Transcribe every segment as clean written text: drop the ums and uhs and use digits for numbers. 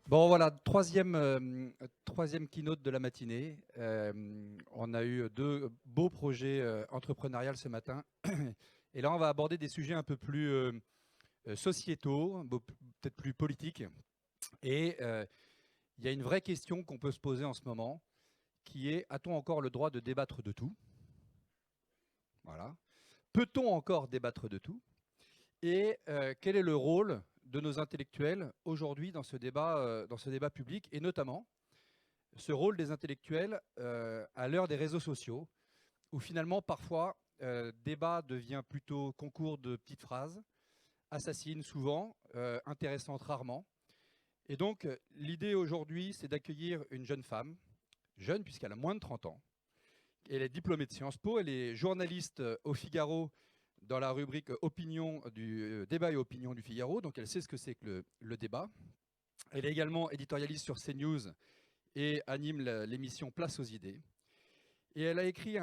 Bon, voilà, troisième keynote de la matinée. On a eu deux beaux projets entrepreneuriales ce matin. Et là, on va aborder des sujets un peu plus sociétaux, peut-être plus politiques. Et il y a une vraie question qu'on peut se poser en ce moment, qui est, a-t-on encore le droit de débattre de tout? Voilà. Peut-on encore débattre de tout? Et quel est le rôle de nos intellectuels aujourd'hui dans ce débat public, et notamment ce rôle des intellectuels à l'heure des réseaux sociaux, où finalement, parfois, débat devient plutôt concours de petites phrases, assassine souvent, intéressante rarement. Et donc, l'idée aujourd'hui, c'est d'accueillir une jeune femme, jeune puisqu'elle a moins de 30 ans. Elle est diplômée de Sciences Po, elle est journaliste au Figaro dans la rubrique opinion du débat et opinion du Figaro, donc elle sait ce que c'est que le débat. Elle est également éditorialiste sur CNews et anime l'émission Place aux idées. Et elle a écrit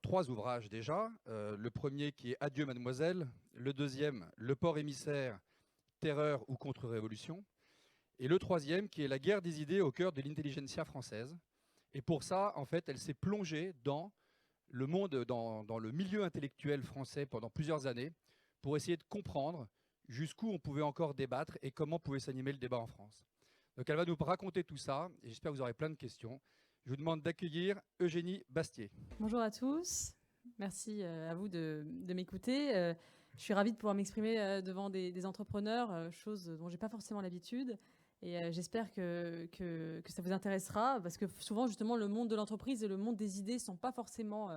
trois ouvrages déjà. Le premier qui est Adieu mademoiselle, le deuxième Le port émissaire, terreur ou contre-révolution, et le troisième qui est La guerre des idées au cœur de l'intelligentsia française. Et pour ça, en fait, elle s'est plongée dans le monde, dans le milieu intellectuel français pendant plusieurs années pour essayer de comprendre jusqu'où on pouvait encore débattre et comment pouvait s'animer le débat en France. Donc elle va nous raconter tout ça et j'espère que vous aurez plein de questions. Je vous demande d'accueillir Eugénie Bastier. Bonjour à tous, merci à vous de m'écouter. Je suis ravie de pouvoir m'exprimer devant des entrepreneurs, chose dont j'ai pas forcément l'habitude. Et j'espère que ça vous intéressera, parce que souvent, justement, le monde de l'entreprise et le monde des idées ne sont pas forcément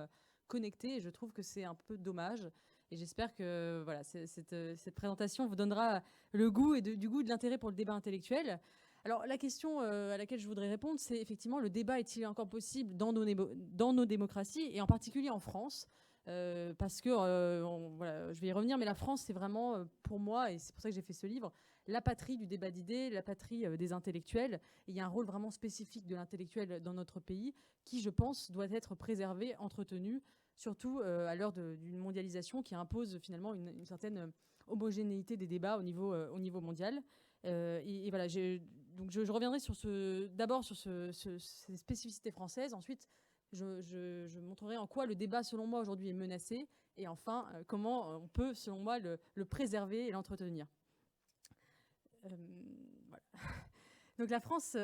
connectés, et je trouve que c'est un peu dommage. Et j'espère que voilà, cette présentation vous donnera le goût et du goût de l'intérêt pour le débat intellectuel. Alors, la question à laquelle je voudrais répondre, c'est effectivement, le débat est-il encore possible dans nos démocraties, et en particulier en France, parce que, voilà, je vais y revenir, mais la France, c'est vraiment, pour moi, et c'est pour ça que j'ai fait ce livre, la patrie du débat d'idées, la patrie des intellectuels. Et il y a un rôle vraiment spécifique de l'intellectuel dans notre pays qui, je pense, doit être préservé, entretenu, surtout à l'heure d'une mondialisation qui impose finalement une certaine homogénéité des débats au niveau mondial. Et voilà, donc je reviendrai d'abord sur ces spécificités françaises. Ensuite, je montrerai en quoi le débat, selon moi, aujourd'hui est menacé. Et enfin, comment on peut, selon moi, le préserver et l'entretenir. Voilà. Donc la France,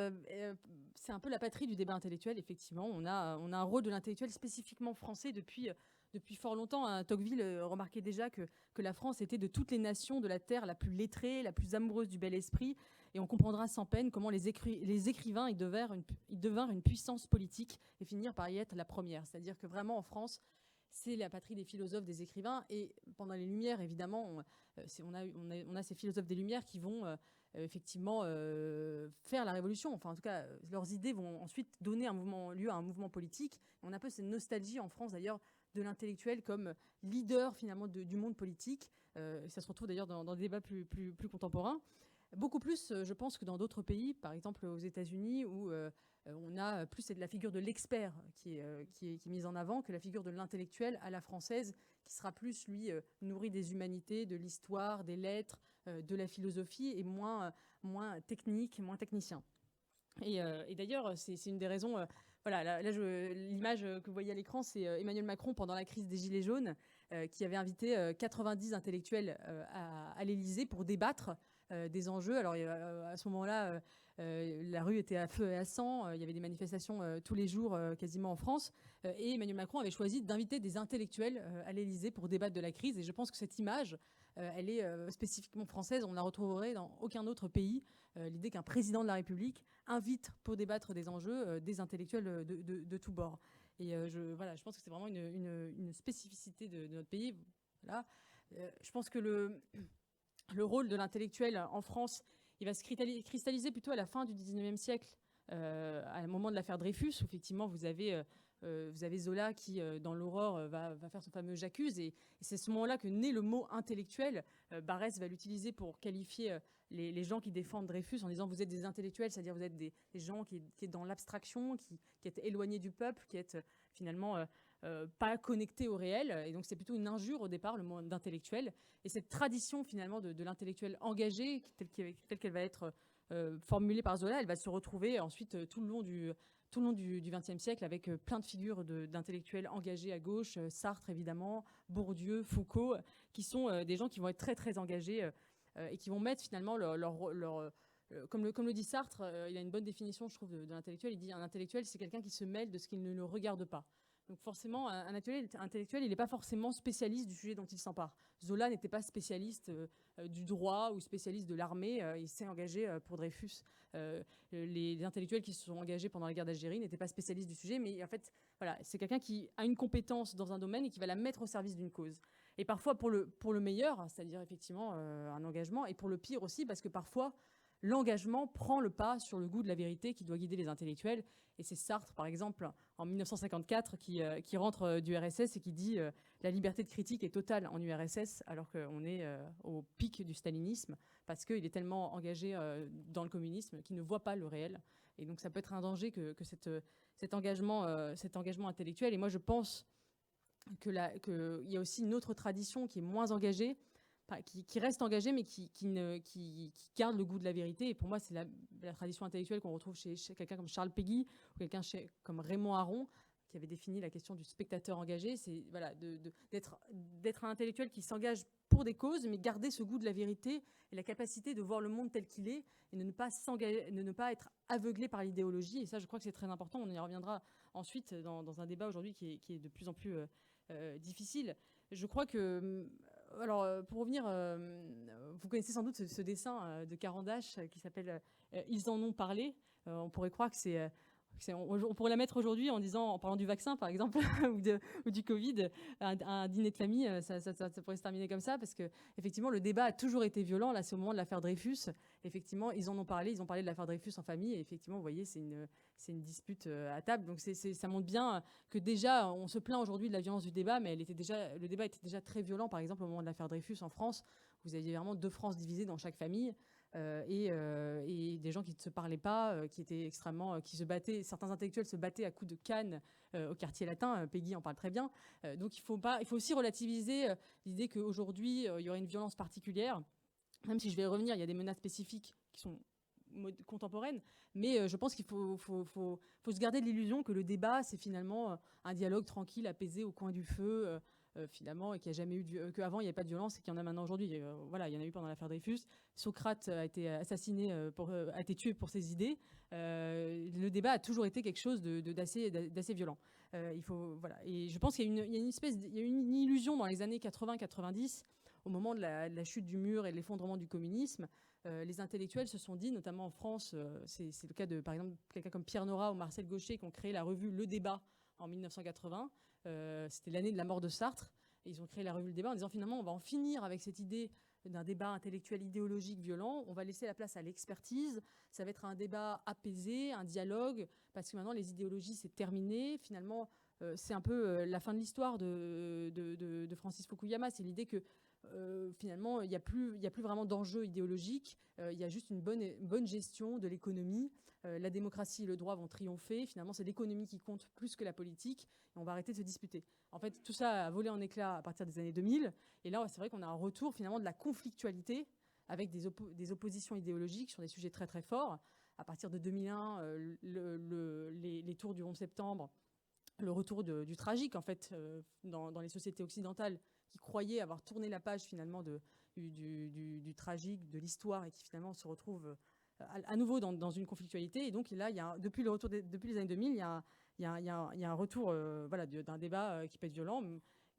c'est un peu la patrie du débat intellectuel, effectivement. On a un rôle de l'intellectuel spécifiquement français depuis fort longtemps. Hein. Tocqueville remarquait déjà que la France était de toutes les nations de la Terre la plus lettrée, la plus amoureuse du bel esprit. Et on comprendra sans peine comment les écrivains ils devinrent une puissance politique et finirent par y être la première. C'est-à-dire que vraiment en France, c'est la patrie des philosophes, des écrivains. Et pendant les Lumières, évidemment, on a ces philosophes des Lumières qui vont effectivement faire la révolution. Enfin, en tout cas, leurs idées vont ensuite donner lieu à un mouvement politique. On a un peu cette nostalgie en France, d'ailleurs, de l'intellectuel comme leader, finalement, du monde politique. Ça se retrouve d'ailleurs dans des débats plus contemporains. Beaucoup plus, je pense, que dans d'autres pays, par exemple aux États-Unis, où on a plus la figure de l'expert qui est mise en avant que la figure de l'intellectuel à la française, qui sera plus, lui, nourri des humanités, de l'histoire, des lettres, de la philosophie, et moins technique, moins technicien. Et d'ailleurs, c'est une des raisons. Voilà, l'image que vous voyez à l'écran, c'est Emmanuel Macron pendant la crise des Gilets jaunes, qui avait invité 90 intellectuels à l'Élysée pour débattre des enjeux. Alors, à ce moment-là, la rue était à feu et à sang. Il y avait des manifestations tous les jours, quasiment en France. Et Emmanuel Macron avait choisi d'inviter des intellectuels à l'Élysée pour débattre de la crise. Et je pense que cette image, elle est spécifiquement française. On ne la retrouverait dans aucun autre pays. L'idée qu'un président de la République invite pour débattre des enjeux des intellectuels de tous bords. Et je pense que c'est vraiment une spécificité de notre pays. Voilà. Je pense que le rôle de l'intellectuel en France, il va se cristalliser plutôt à la fin du 19e siècle, à un moment de l'affaire Dreyfus, où effectivement vous avez Zola qui, dans l'Aurore, va faire son fameux J'accuse. Et c'est ce moment-là que naît le mot intellectuel. Barrès va l'utiliser pour qualifier les gens qui défendent Dreyfus en disant vous êtes des intellectuels, c'est-à-dire vous êtes des gens qui est dans l'abstraction, qui est éloignés du peuple, qui est finalement pas connectés au réel. Et donc c'est plutôt une injure au départ, le mot d'intellectuel. Et cette tradition finalement de l'intellectuel engagé, telle qu'elle va être formulée par Zola, elle va se retrouver ensuite tout le long du XXe siècle avec plein de figures d'intellectuels engagés à gauche, Sartre évidemment, Bourdieu, Foucault, qui sont des gens qui vont être très très engagés et qui vont mettre finalement comme le dit Sartre, il a une bonne définition, je trouve, de l'intellectuel. Il dit un intellectuel, c'est quelqu'un qui se mêle de ce qu'il ne le regarde pas. Donc forcément, un intellectuel, il n'est pas forcément spécialiste du sujet dont il s'empare. Zola n'était pas spécialiste du droit ou spécialiste de l'armée. Il s'est engagé pour Dreyfus. Les intellectuels qui se sont engagés pendant la guerre d'Algérie n'étaient pas spécialistes du sujet, mais en fait, voilà, c'est quelqu'un qui a une compétence dans un domaine et qui va la mettre au service d'une cause. Et parfois pour le meilleur, c'est-à-dire effectivement un engagement, et pour le pire aussi, parce que parfois, l'engagement prend le pas sur le goût de la vérité qui doit guider les intellectuels. Et c'est Sartre, par exemple, en 1954, qui rentre du RSS et qui dit la liberté de critique est totale en URSS, alors qu'on est au pic du stalinisme, parce qu'il est tellement engagé dans le communisme qu'il ne voit pas le réel. Et donc ça peut être un danger que cet engagement intellectuel. Et moi, je pense qu'il y a aussi une autre tradition qui est moins engagée, qui reste engagé, mais qui garde le goût de la vérité. Et pour moi, c'est la tradition intellectuelle qu'on retrouve chez quelqu'un comme Charles Péguy ou quelqu'un comme Raymond Aron, qui avait défini la question du spectateur engagé. C'est voilà, d'être un intellectuel qui s'engage pour des causes, mais garder ce goût de la vérité et la capacité de voir le monde tel qu'il est et de ne pas être aveuglé par l'idéologie. Et ça, je crois que c'est très important. On y reviendra ensuite dans un débat aujourd'hui qui est de plus en plus difficile. Je crois que... Alors, pour revenir, vous connaissez sans doute ce dessin de Carandache qui s'appelle « Ils en ont parlé ». On pourrait croire que on pourrait la mettre aujourd'hui en parlant du vaccin, par exemple, ou du Covid, un dîner de famille, ça pourrait se terminer comme ça, parce que effectivement, le débat a toujours été violent. Là, c'est au moment de l'affaire Dreyfus. Effectivement, ils en ont parlé. Ils ont parlé de l'affaire Dreyfus en famille. Et effectivement, vous voyez, c'est une dispute à table. Donc, ça montre bien que déjà, on se plaint aujourd'hui de la violence du débat, mais le débat était déjà très violent. Par exemple, au moment de l'affaire Dreyfus en France, vous aviez vraiment 2 France divisées dans chaque famille. Et des gens qui ne se parlaient pas, qui étaient qui se battaient. Certains intellectuels se battaient à coups de canne au quartier latin. Péguy en parle très bien. Donc il faut aussi relativiser l'idée qu'aujourd'hui il y aurait une violence particulière. Même si je vais revenir, il y a des menaces spécifiques qui sont contemporaines, mais je pense qu'il faut se garder de l'illusion que le débat c'est finalement un dialogue tranquille, apaisé au coin du feu. Finalement, et qu'il n'y a jamais eu qu'avant il n'y avait pas de violence et qu'il y en a maintenant aujourd'hui. Voilà, il y en a eu pendant l'affaire Dreyfus. Socrate a été assassiné, a été tué pour ses idées. Le débat a toujours été quelque chose d'assez violent. Voilà. Et je pense qu'il y a une illusion dans les années 80-90, au moment de la chute du mur et de l'effondrement du communisme. Les intellectuels se sont dit, notamment en France, c'est le cas de, par exemple, quelqu'un comme Pierre Nora ou Marcel Gauchet qui ont créé la revue Le Débat en 1980. C'était l'année de la mort de Sartre. Et ils ont créé la revue Le Débat en disant finalement on va en finir avec cette idée d'un débat intellectuel idéologique violent. On va laisser la place à l'expertise. Ça va être un débat apaisé, un dialogue, parce que maintenant les idéologies c'est terminé. Finalement, c'est un peu la fin de l'histoire de Francis Fukuyama. C'est l'idée que finalement il n'y a plus vraiment d'enjeu idéologique. Il y a juste une bonne gestion de l'économie. La démocratie et le droit vont triompher. Finalement, c'est l'économie qui compte plus que la politique. Et on va arrêter de se disputer. En fait, tout ça a volé en éclats à partir des années 2000. Et là, c'est vrai qu'on a un retour finalement de la conflictualité avec des oppositions idéologiques sur des sujets très très forts. À partir de 2001, les tours du 11 septembre, le retour du tragique en fait dans les sociétés occidentales qui croyaient avoir tourné la page finalement du tragique, de l'histoire et qui finalement se retrouvent à nouveau dans une conflictualité. Et donc là, depuis les années 2000, il y a un retour voilà, d'un débat qui peut être violent.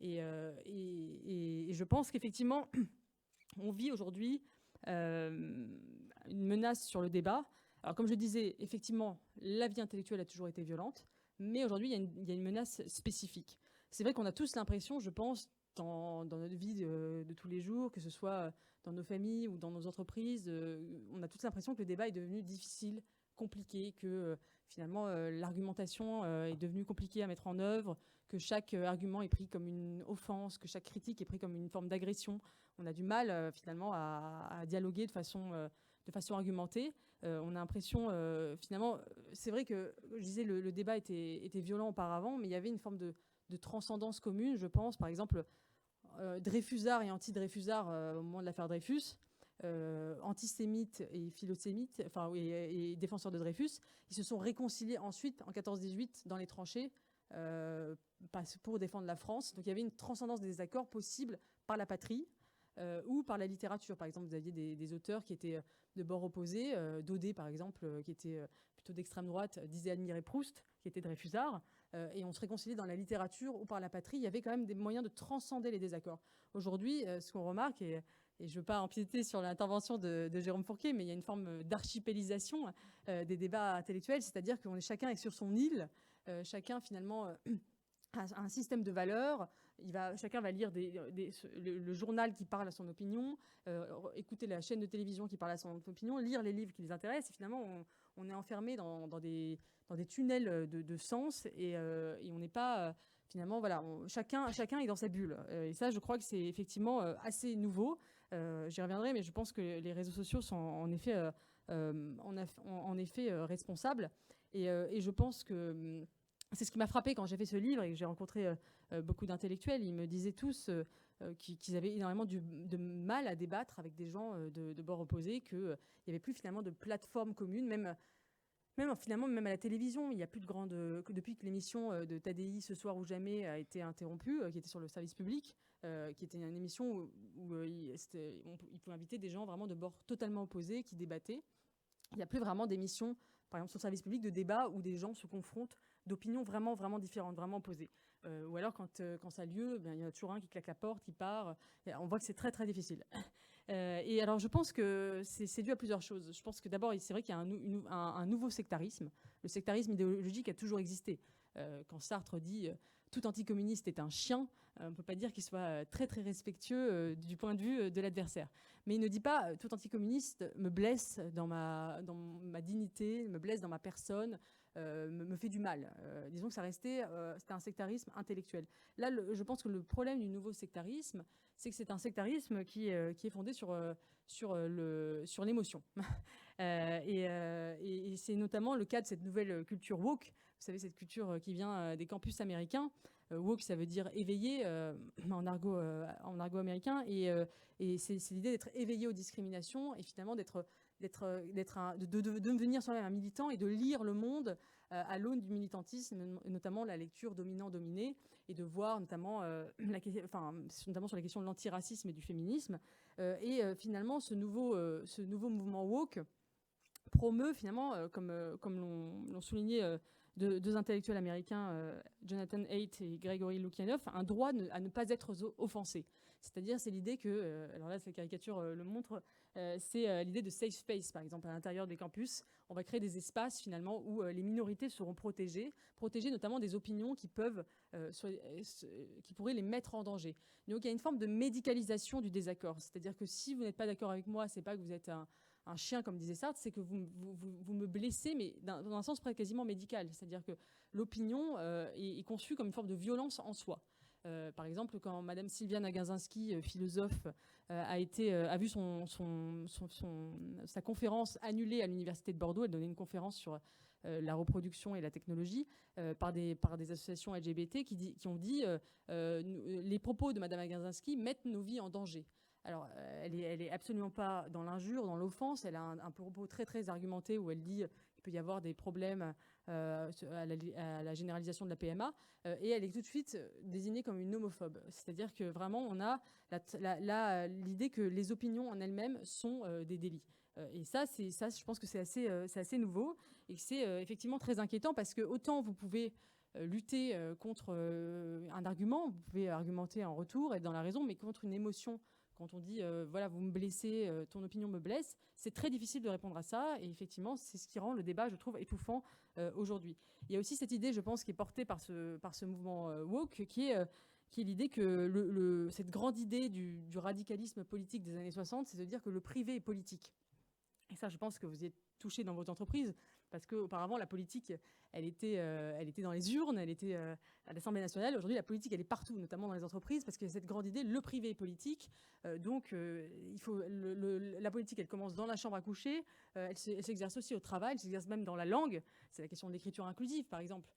Et je pense qu'effectivement, on vit aujourd'hui une menace sur le débat. Alors comme je disais, effectivement, la vie intellectuelle a toujours été violente, mais aujourd'hui, il y a une menace spécifique. C'est vrai qu'on a tous l'impression, je pense, dans notre vie de tous les jours, que ce soit dans nos familles ou dans nos entreprises, on a tous l'impression que le débat est devenu difficile, compliqué, que finalement l'argumentation est devenue compliquée à mettre en œuvre, que chaque argument est pris comme une offense, que chaque critique est pris comme une forme d'agression. On a du mal finalement à dialoguer de façon argumentée. On a l'impression, finalement, c'est vrai que je disais le débat était violent auparavant, mais il y avait une forme de transcendance commune, je pense. Par exemple, Dreyfusard et anti-Dreyfusard au moment de l'affaire Dreyfus, antisémites et philosémites, enfin, et défenseurs de Dreyfus, ils se sont réconciliés ensuite, en 14-18, dans les tranchées, pour défendre la France. Donc il y avait une transcendance des désaccords possible par la patrie ou par la littérature. Par exemple, vous aviez des auteurs qui étaient de bord opposé. Daudet, par exemple, qui était plutôt d'extrême droite, disait admirer Proust, qui était Dreyfusard. Et on se réconciliait dans la littérature ou par la patrie. Il y avait quand même des moyens de transcender les désaccords. Aujourd'hui, ce qu'on remarque, et je ne veux pas empiéter sur l'intervention de Jérôme Fourquet, mais il y a une forme d'archipélisation des débats intellectuels, c'est-à-dire que chacun est sur son île, chacun finalement a un système de valeurs, chacun va lire le journal qui parle à son opinion, écouter la chaîne de télévision qui parle à son opinion, lire les livres qui les intéressent, et finalement on est enfermé dans des tunnels de sens, et on n'est pas... Finalement, voilà, chacun est dans sa bulle. Et ça, je crois que c'est effectivement assez nouveau. J'y reviendrai, mais je pense que les réseaux sociaux sont en effet responsables. Et je pense que c'est ce qui m'a frappé quand j'ai fait ce livre et que j'ai rencontré beaucoup d'intellectuels. Ils me disaient tous qu'ils avaient énormément de mal à débattre avec des gens de bord opposé, qu'il n'y avait plus finalement de plateforme commune, même à la télévision. Il n'y a plus de grande... Depuis que l'émission de Tadei, Ce soir ou jamais, a été interrompue, qui était sur le service public, qui était une émission où il pouvait inviter des gens vraiment de bord totalement opposés qui débattaient. Il n'y a plus vraiment d'émissions, par exemple sur le service public, de débat où des gens se confrontent d'opinions vraiment, vraiment différentes, vraiment opposées. Ou alors, quand ça a lieu, il y en a toujours un qui claque la porte, qui part. On voit que c'est très, très difficile. Et alors, je pense que c'est dû à plusieurs choses. Je pense que d'abord, c'est vrai qu'il y a un nouveau sectarisme. Le sectarisme idéologique a toujours existé. Quand Sartre dit « tout anticommuniste est un chien », on ne peut pas dire qu'il soit très, très respectueux du point de vue de l'adversaire. Mais il ne dit pas « tout anticommuniste me blesse dans ma dignité, me blesse dans ma personne », me fait du mal. Disons que c'était un sectarisme intellectuel. Là, je pense que le problème du nouveau sectarisme, c'est que c'est un sectarisme qui est fondé sur l'émotion. Et c'est notamment le cas de cette nouvelle culture woke. Vous savez, cette culture qui vient des campus américains. Woke, ça veut dire éveillé en argot américain. Et c'est l'idée d'être éveillé aux discriminations et finalement de devenir soi-même un militant et de lire le monde à l'aune du militantisme, notamment la lecture dominant-dominé, et de voir notamment, notamment sur la question de l'antiracisme et du féminisme. Et finalement, ce nouveau mouvement woke promeut finalement, comme l'ont souligné deux intellectuels américains, Jonathan Haidt et Gregory Lukianoff, un droit à ne pas être offensé. C'est-à-dire, c'est l'idée que, alors là, cette caricature le montre, c'est l'idée de safe space, par exemple, à l'intérieur des campus. On va créer des espaces, finalement, où les minorités seront protégées notamment des opinions qui pourraient les mettre en danger. Donc, il y a une forme de médicalisation du désaccord. C'est-à-dire que si vous n'êtes pas d'accord avec moi, c'est pas que vous êtes un chien, comme disait Sartre, c'est que vous me blessez, mais dans un sens presque quasiment médical. C'est-à-dire que l'opinion est conçue comme une forme de violence en soi. Par exemple, quand Madame Sylvia Nagasinski, philosophe, a vu sa conférence annulée à l'Université de Bordeaux, elle donnait une conférence sur la reproduction et la technologie par des associations LGBT qui ont dit les propos de Madame Nagasinski mettent nos vies en danger. Alors, elle est absolument pas dans l'injure, dans l'offense. Elle a un propos très, très argumenté où elle dit qu'il peut y avoir des problèmes à la généralisation de la PMA. Et elle est tout de suite désignée comme une homophobe. C'est-à-dire que vraiment, on a l'idée que les opinions en elles-mêmes sont des délits. Et ça, je pense que c'est assez nouveau et que c'est effectivement très inquiétant parce que autant vous pouvez lutter contre un argument, vous pouvez argumenter en retour, être dans la raison, mais contre une émotion. Quand on dit, voilà, vous me blessez, ton opinion me blesse, c'est très difficile de répondre à ça. Et effectivement, c'est ce qui rend le débat, je trouve, étouffant aujourd'hui. Il y a aussi cette idée, je pense, qui est portée par ce mouvement woke, qui est l'idée que cette grande idée du radicalisme politique des années 60, c'est de dire que le privé est politique. Et ça, je pense que vous y êtes touché dans votre entreprise, parce qu'auparavant, la politique, elle était dans les urnes, elle était à l'Assemblée nationale. Aujourd'hui, la politique, elle est partout, notamment dans les entreprises, parce qu'il y a cette grande idée, le privé est politique. Donc, la politique, elle commence dans la chambre à coucher, elle s'exerce aussi au travail, elle s'exerce même dans la langue. C'est la question de l'écriture inclusive, par exemple.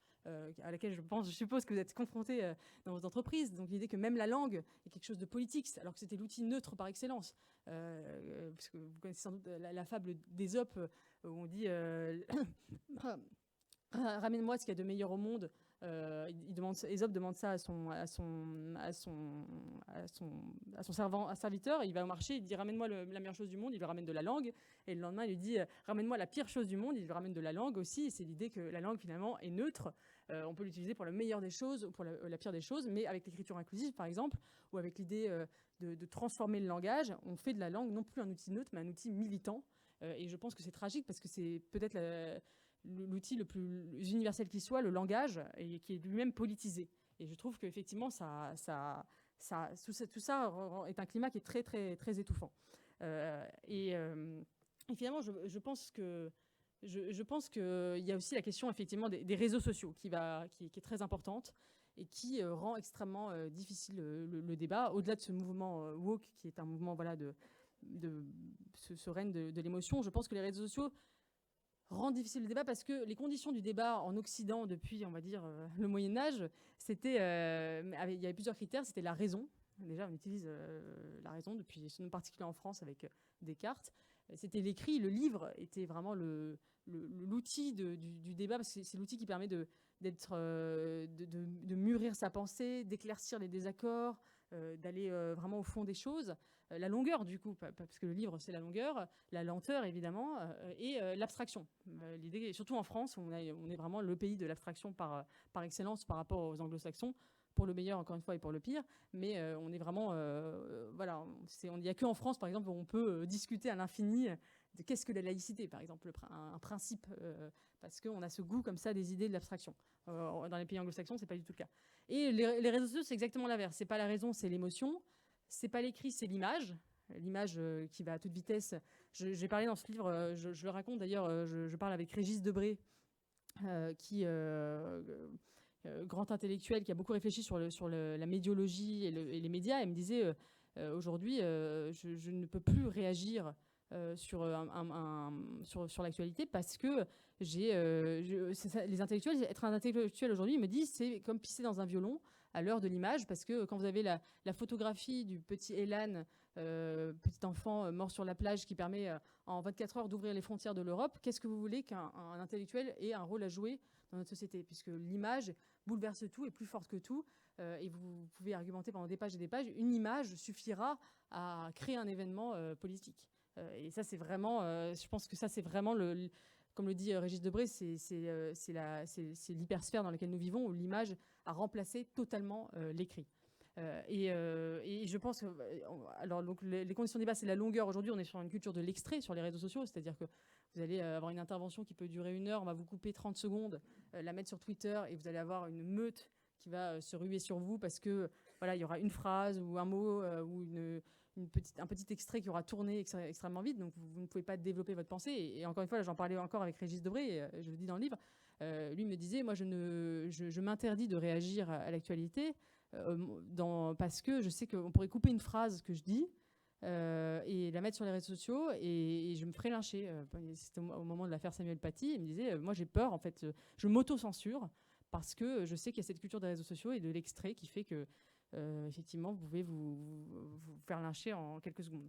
à laquelle je suppose que vous êtes confrontés dans vos entreprises. Donc l'idée que même la langue est quelque chose de politique, alors que c'était l'outil neutre par excellence. Parce que vous connaissez sans doute la fable d'Ésope, où on dit ramène-moi ce qu'il y a de meilleur au monde. Ésope demande ça à son serviteur. Il va au marché, il dit ramène-moi la meilleure chose du monde, il lui ramène de la langue. Et le lendemain, il lui dit ramène-moi la pire chose du monde, il lui ramène de la langue aussi. Et c'est l'idée que la langue finalement est neutre. On peut l'utiliser pour le meilleur des choses ou pour la pire des choses, mais avec l'écriture inclusive par exemple, ou avec l'idée de transformer le langage, on fait de la langue non plus un outil neutre, mais un outil militant. Et je pense que c'est tragique parce que c'est peut-être l'outil le plus universel qui soit, le langage, et qui est lui-même politisé. Et je trouve qu'effectivement, tout ça est un climat qui est très, très, très étouffant. Et finalement, je pense qu'il y a aussi la question effectivement des réseaux sociaux qui est très importante et qui rend extrêmement difficile le débat, au-delà de ce mouvement woke, qui est un mouvement de ce règne de l'émotion. Je pense que les réseaux sociaux rend difficile le débat parce que les conditions du débat en Occident depuis, on va dire, le Moyen-Âge, il y avait plusieurs critères. C'était la raison. Déjà, on utilise la raison depuis, en particulier en France, avec Descartes. C'était l'écrit, le livre était vraiment l'outil du débat, parce que c'est l'outil qui permet de mûrir sa pensée, d'éclaircir les désaccords, d'aller vraiment au fond des choses. La longueur, du coup, parce que le livre, c'est la longueur, la lenteur, évidemment, et l'abstraction. L'idée, surtout en France, on est vraiment le pays de l'abstraction par excellence par rapport aux anglo-saxons, pour le meilleur, encore une fois, et pour le pire. Mais on est vraiment... il n'y a qu'en France, par exemple, où on peut discuter à l'infini de qu'est-ce que la laïcité, par exemple, un principe, parce qu'on a ce goût comme ça des idées de l'abstraction. Dans les pays anglo-saxons, c'est pas du tout le cas. Et les réseaux sociaux, c'est exactement l'inverse. C'est pas la raison, c'est l'émotion. C'est pas l'écrit, c'est l'image. L'image qui va à toute vitesse. J'ai parlé dans ce livre, je le raconte d'ailleurs, je parle avec Régis Debray, qui grand intellectuel, qui a beaucoup réfléchi sur la médiologie et les médias. Elle me disait, aujourd'hui, je ne peux plus réagir sur l'actualité parce que les intellectuels, être un intellectuel aujourd'hui, ils me disent, c'est comme pisser dans un violon à l'heure de l'image, parce que quand vous avez la photographie du petit Elan, petit enfant mort sur la plage, qui permet en 24 heures d'ouvrir les frontières de l'Europe, qu'est-ce que vous voulez qu'un intellectuel ait un rôle à jouer dans notre société, puisque l'image bouleverse tout, est plus forte que tout, et vous pouvez argumenter pendant des pages et des pages, une image suffira à créer un événement politique. Et ça, c'est vraiment, je pense que ça, c'est vraiment comme le dit Régis Debray, c'est l'hypersphère dans laquelle nous vivons, où l'image a remplacé totalement l'écrit. Et je pense que, alors, donc, les conditions de débat, c'est la longueur. Aujourd'hui, on est sur une culture de l'extrait sur les réseaux sociaux, c'est-à-dire que vous allez avoir une intervention qui peut durer 1 heure, on va vous couper 30 secondes, la mettre sur Twitter, et vous allez avoir une meute qui va se ruer sur vous parce que voilà, il y aura une phrase ou un mot ou un petit extrait qui aura tourné extrêmement vite, donc vous ne pouvez pas développer votre pensée. Et encore une fois, là, j'en parlais encore avec Régis Debray, je le dis dans le livre, lui me disait, moi je m'interdis de réagir à l'actualité parce que je sais qu'on pourrait couper une phrase que je dis et la mettre sur les réseaux sociaux et je me ferais lyncher. C'était au moment de l'affaire Samuel Paty, il me disait, moi j'ai peur, en fait, je m'auto-censure parce que je sais qu'il y a cette culture des réseaux sociaux et de l'extrait qui fait que effectivement, vous pouvez vous faire lyncher en quelques secondes.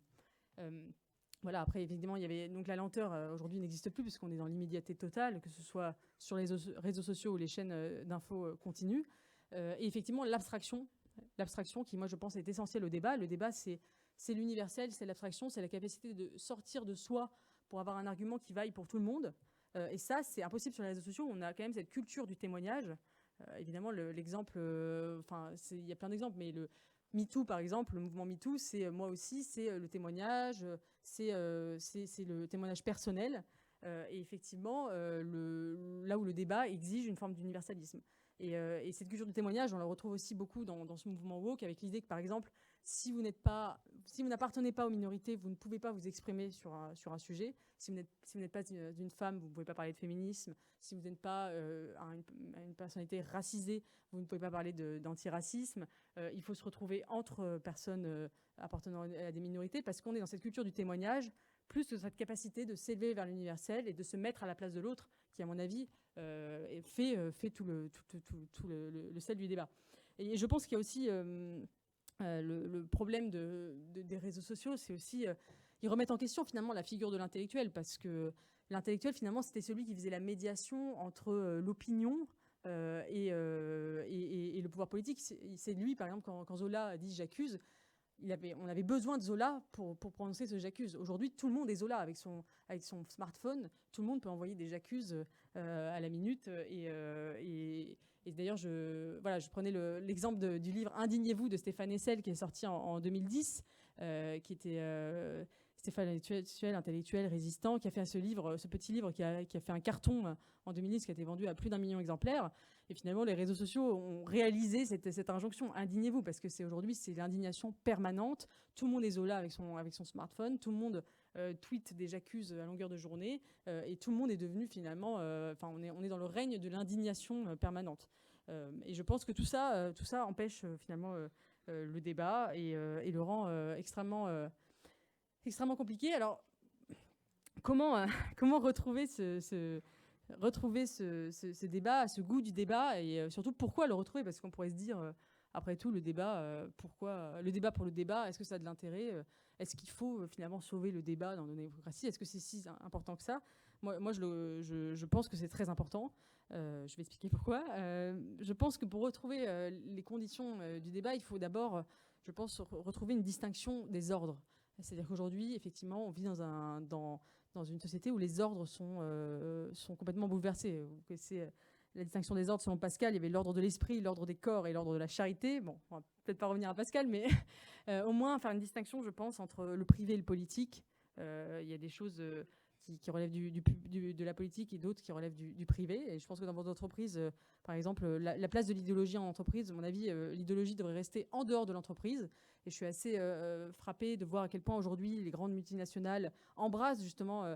Voilà, après, évidemment, il y avait donc la lenteur, aujourd'hui n'existe plus puisqu'on est dans l'immédiateté totale, que ce soit sur les réseaux sociaux ou les chaînes d'infos continues. Et effectivement, l'abstraction qui, moi, je pense, est essentielle au débat. Le débat, c'est l'universel, c'est l'abstraction, c'est la capacité de sortir de soi pour avoir un argument qui vaille pour tout le monde. Et ça, c'est impossible sur les réseaux sociaux. On a quand même cette culture du témoignage. Évidemment, l'exemple, il y a plein d'exemples, mais le MeToo, par exemple, le mouvement MeToo, c'est moi aussi, c'est le témoignage, c'est le témoignage personnel. Et effectivement, là où le débat exige une forme d'universalisme. Et cette culture du témoignage, on la retrouve aussi beaucoup dans ce mouvement woke, avec l'idée que, par exemple, si vous n'appartenez pas aux minorités, vous ne pouvez pas vous exprimer sur un sujet. Si vous n'êtes pas d'une femme, vous ne pouvez pas parler de féminisme. Si vous n'êtes pas une personnalité racisée, vous ne pouvez pas parler d'antiracisme. Il faut se retrouver entre personnes appartenant à des minorités parce qu'on est dans cette culture du témoignage, plus que cette capacité de s'élever vers l'universel et de se mettre à la place de l'autre, qui, à mon avis, fait tout le sel du débat. Et je pense qu'il y a aussi le problème des réseaux sociaux, c'est aussi... ils remettent en question, finalement, la figure de l'intellectuel, parce que l'intellectuel, finalement, c'était celui qui faisait la médiation entre l'opinion et le pouvoir politique. C'est lui, par exemple, quand Zola dit « j'accuse », on avait besoin de Zola pour prononcer ce « j'accuse ». Aujourd'hui, tout le monde est Zola avec son smartphone. Tout le monde peut envoyer des « j'accuse » à la minute. Et d'ailleurs, je prenais l'exemple du livre « Indignez-vous » de Stéphane Hessel, qui est sorti en 2010, qui était Stéphane Hessel, intellectuel, résistant, qui a fait ce petit livre qui a fait un carton en 2010, qui a été vendu à plus d'1 million d'exemplaires. Et finalement, les réseaux sociaux ont réalisé cette injonction. Indignez-vous, parce que aujourd'hui, c'est l'indignation permanente. Tout le monde est Zola avec son smartphone. Tout le monde tweet des j'accuse à longueur de journée. Et tout le monde est devenu finalement... on est dans le règne de l'indignation permanente. Et je pense que tout ça empêche finalement le débat et le rend extrêmement compliqué. Alors, comment retrouver ce débat, ce goût du débat, et surtout pourquoi le retrouver? Parce qu'on pourrait se dire, après tout, le débat, pourquoi le débat pour le débat? Est-ce que ça a de l'intérêt? Est-ce qu'il faut finalement sauver le débat dans nos démocraties? Est-ce que c'est si important que ça? Moi, je pense que c'est très important. Je vais expliquer pourquoi. Je pense que pour retrouver les conditions du débat, il faut d'abord, je pense, retrouver une distinction des ordres. C'est-à-dire qu'aujourd'hui, effectivement, on vit dans une société où les ordres sont complètement bouleversés. Vous connaissez la distinction des ordres selon Pascal. Il y avait l'ordre de l'esprit, l'ordre des corps et l'ordre de la charité. Bon, on va peut-être pas revenir à Pascal, mais au moins faire une distinction, je pense, entre le privé et le politique. Il y a des choses qui relèvent de la politique et d'autres qui relèvent du privé. Et je pense que dans votre entreprise, par exemple, la place de l'idéologie en entreprise, à mon avis, l'idéologie devrait rester en dehors de l'entreprise. Et je suis assez frappée de voir à quel point aujourd'hui les grandes multinationales embrassent justement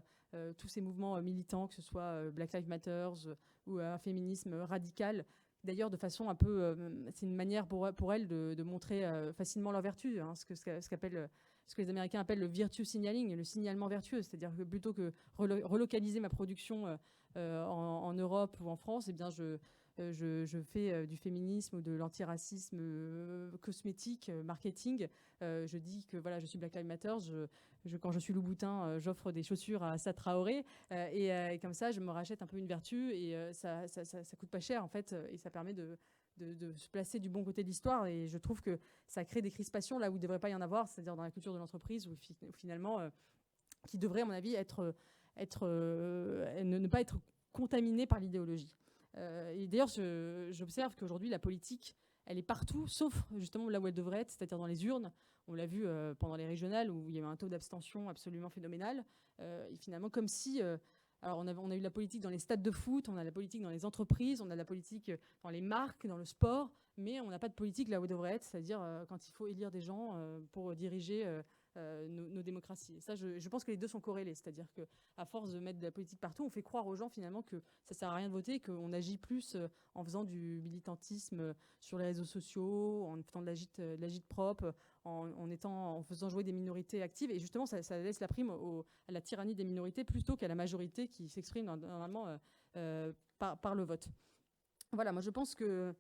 tous ces mouvements militants, que ce soit Black Lives Matter ou un féminisme radical. D'ailleurs, de façon un peu... c'est une manière pour elles de montrer facilement leur vertu, hein, ce que les Américains appellent le virtue signaling, le signalement vertueux. C'est-à-dire que plutôt que relocaliser ma production en Europe ou en France, eh bien je fais du féminisme ou de l'antiracisme cosmétique, marketing. Je dis que voilà, je suis Black Lives Matter. Quand je suis Louboutin, j'offre des chaussures à Assa Traoré. Et comme ça, je me rachète un peu une vertu. Et ça coûte pas cher, en fait. Et ça permet de se placer du bon côté de l'histoire. Et je trouve que ça crée des crispations là où il ne devrait pas y en avoir, c'est-à-dire dans la culture de l'entreprise, où finalement, qui devrait, à mon avis, ne pas être contaminé par l'idéologie. Et d'ailleurs, j'observe qu'aujourd'hui, la politique, elle est partout, sauf justement là où elle devrait être, c'est-à-dire dans les urnes. On l'a vu pendant les régionales, où il y avait un taux d'abstention absolument phénoménal. Et finalement, comme si... alors, on a eu la politique dans les stades de foot, on a la politique dans les entreprises, on a la politique dans les marques, dans le sport, mais on n'a pas de politique là où elle devrait être, c'est-à-dire quand il faut élire des gens pour diriger nos démocraties. Et ça, je pense que les deux sont corrélés, c'est-à-dire qu'à force de mettre de la politique partout, on fait croire aux gens finalement que ça ne sert à rien de voter, qu'on agit plus en faisant du militantisme sur les réseaux sociaux, en faisant de l'agite propre, en faisant jouer des minorités actives. Et justement, ça laisse la prime à la tyrannie des minorités plutôt qu'à la majorité qui s'exprime normalement par le vote. Voilà, moi je pense que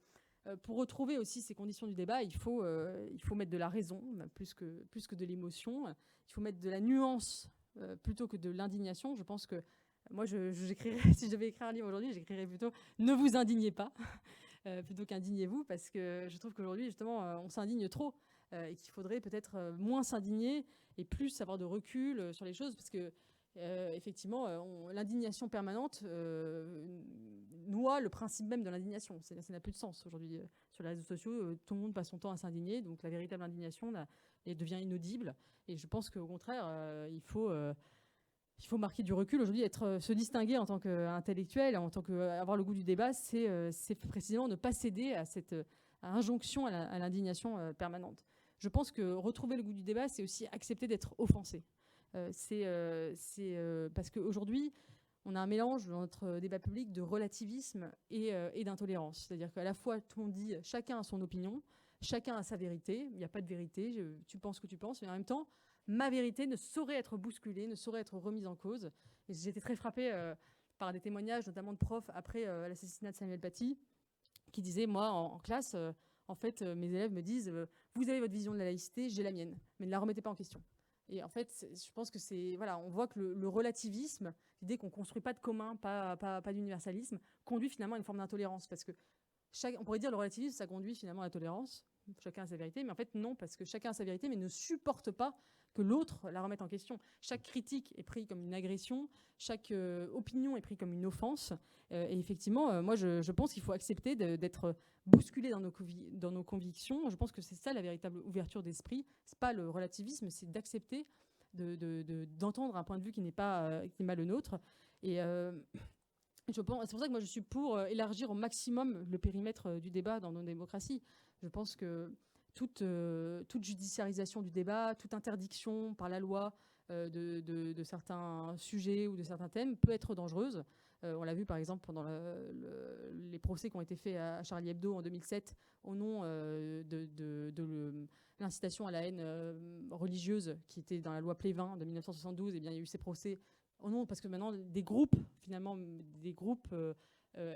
pour retrouver aussi ces conditions du débat, il faut mettre de la raison, plus que de l'émotion. Il faut mettre de la nuance plutôt que de l'indignation. Je pense que moi, j'écrirais, si je devais écrire un livre aujourd'hui, j'écrirais plutôt « Ne vous indignez pas » plutôt qu'indignez-vous, parce que je trouve qu'aujourd'hui, justement, on s'indigne trop et qu'il faudrait peut-être moins s'indigner et plus avoir de recul sur les choses, parce que effectivement, l'indignation permanente noie le principe même de l'indignation. Ça n'a plus de sens aujourd'hui. Sur les réseaux sociaux, tout le monde passe son temps à s'indigner, donc la véritable indignation devient inaudible. Et je pense qu'au contraire, il faut marquer du recul. Aujourd'hui, se distinguer en tant qu'intellectuel, avoir le goût du débat, c'est précisément ne pas céder à cette injonction à l'indignation permanente. Je pense que retrouver le goût du débat, c'est aussi accepter d'être offensé. Parce qu'aujourd'hui, on a un mélange dans notre débat public de relativisme et d'intolérance. C'est-à-dire qu'à la fois, tout le monde dit chacun a son opinion, chacun a sa vérité, il n'y a pas de vérité, tu penses ce que tu penses, mais en même temps, ma vérité ne saurait être bousculée, ne saurait être remise en cause. Et j'ai été très frappée par des témoignages, notamment de profs, après l'assassinat de Samuel Paty, qui disaient, moi, en classe, en fait, mes élèves me disent, vous avez votre vision de la laïcité, j'ai la mienne, mais ne la remettez pas en question. Et en fait, je pense que c'est, voilà, on voit que le relativisme, l'idée qu'on ne construit pas de commun, pas d'universalisme, conduit finalement à une forme d'intolérance. Parce que on pourrait dire le relativisme, ça conduit finalement à la tolérance. Chacun a sa vérité, mais en fait, non, parce que chacun a sa vérité, mais ne supporte pas que l'autre la remette en question. Chaque critique est prise comme une agression, chaque opinion est prise comme une offense. Et effectivement, moi, je pense qu'il faut accepter d'être bousculé dans nos convictions. Je pense que c'est ça la véritable ouverture d'esprit. C'est pas le relativisme, c'est d'accepter d'entendre un point de vue qui n'est pas le nôtre. Et c'est pour ça que moi je suis pour élargir au maximum le périmètre du débat dans nos démocraties. Je pense que toute judiciarisation du débat, toute interdiction par la loi de certains sujets ou de certains thèmes peut être dangereuse. On l'a vu par exemple pendant les procès qui ont été faits à Charlie Hebdo en 2007 au nom de l'incitation à la haine religieuse qui était dans la loi Plévin de 1972. Et bien, il y a eu ces procès au nom, parce que maintenant des groupes